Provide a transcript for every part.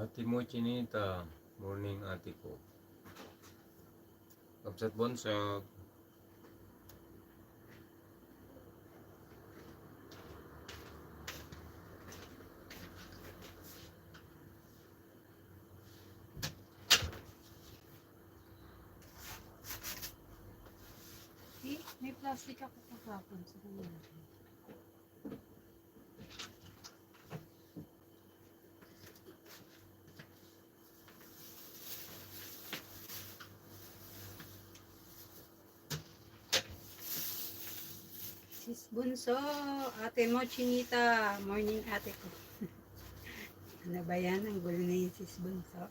Ate mo, Chinita. Morning, ate ko. Kapsat bonsag. May plastic ako kakapon sa kanila. Sis Bunso, ate mo, Chinita. Morning, ate ko. Ano ba yan? Ang gulo na yung Sis Bunso.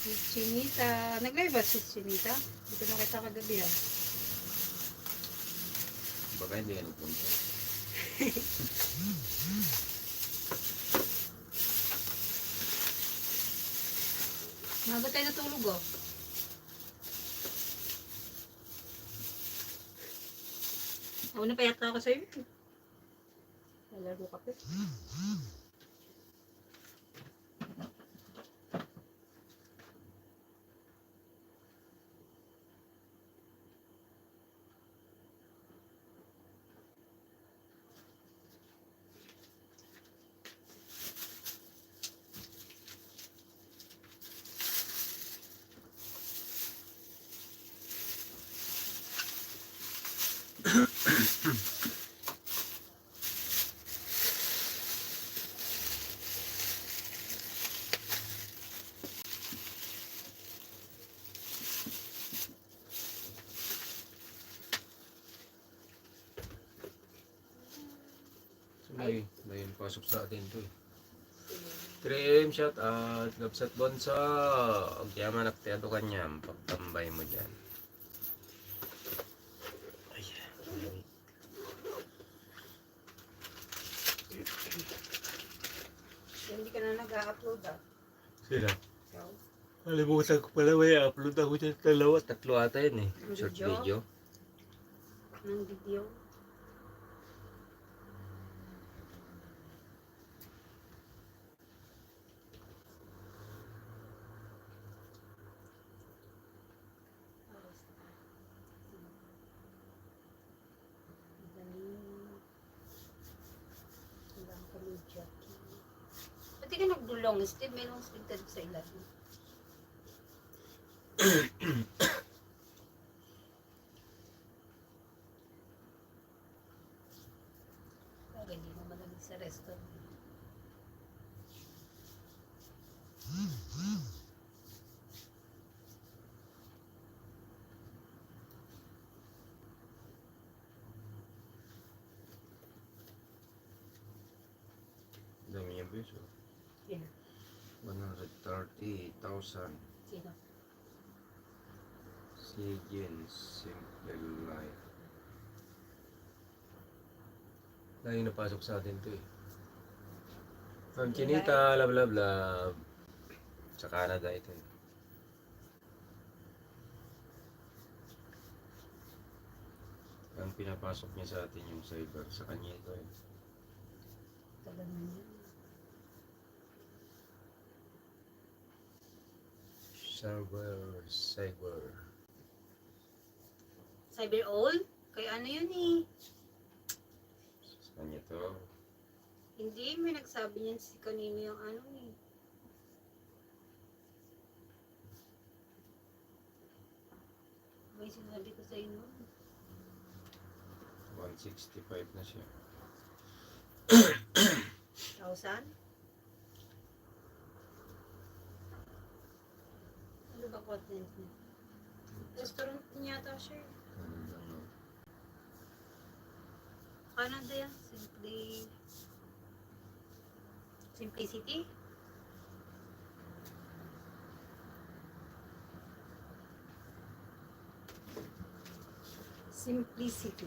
Sis Chinita. Nag-live ba Sis Chinita? Hindi ko nakita kagabi ah. Baka hindi ka nagpunta. Maga tayo natulog oh. Nauna pa yata ako sa'yo. Nalaro ka pa. May pasok sa atin to eh. 3am shout out. Kapsat bonso. Ang yaman naktiado kanyang. Pagtambay mo dyan. Ayan. Hindi ka na nag-upload ah. Sila. Ikaw? Kalimutan ko pala may upload ako dyan. Tatlo ata yun eh. Short video. Ng video. Pati ka nagdulong, Steve, may long sleeve tayo sa ilalim. Kaya hindi mo malamig sa restaurant. Dami niya beso. Sino? 130,000. Sino? Si Jen, Simple Life. Lagi napasok sa atin to eh. Ang Chinita, love love love. Sa Canada ito eh. Ang pinapasok niya sa atin yung cyber. Sa kanya ito eh. Tagal na niya. Cyber. Cyber all? Kaya ano yun eh? Sa kanya to. Hindi, may nagsabi niyan si kanino yung ano eh. May sinabi ko sa inyo. 165 na siya. 1,000? Ano ba content niya? Restaurant niya yata siya. Canada yan. Simplicity? Simplicity.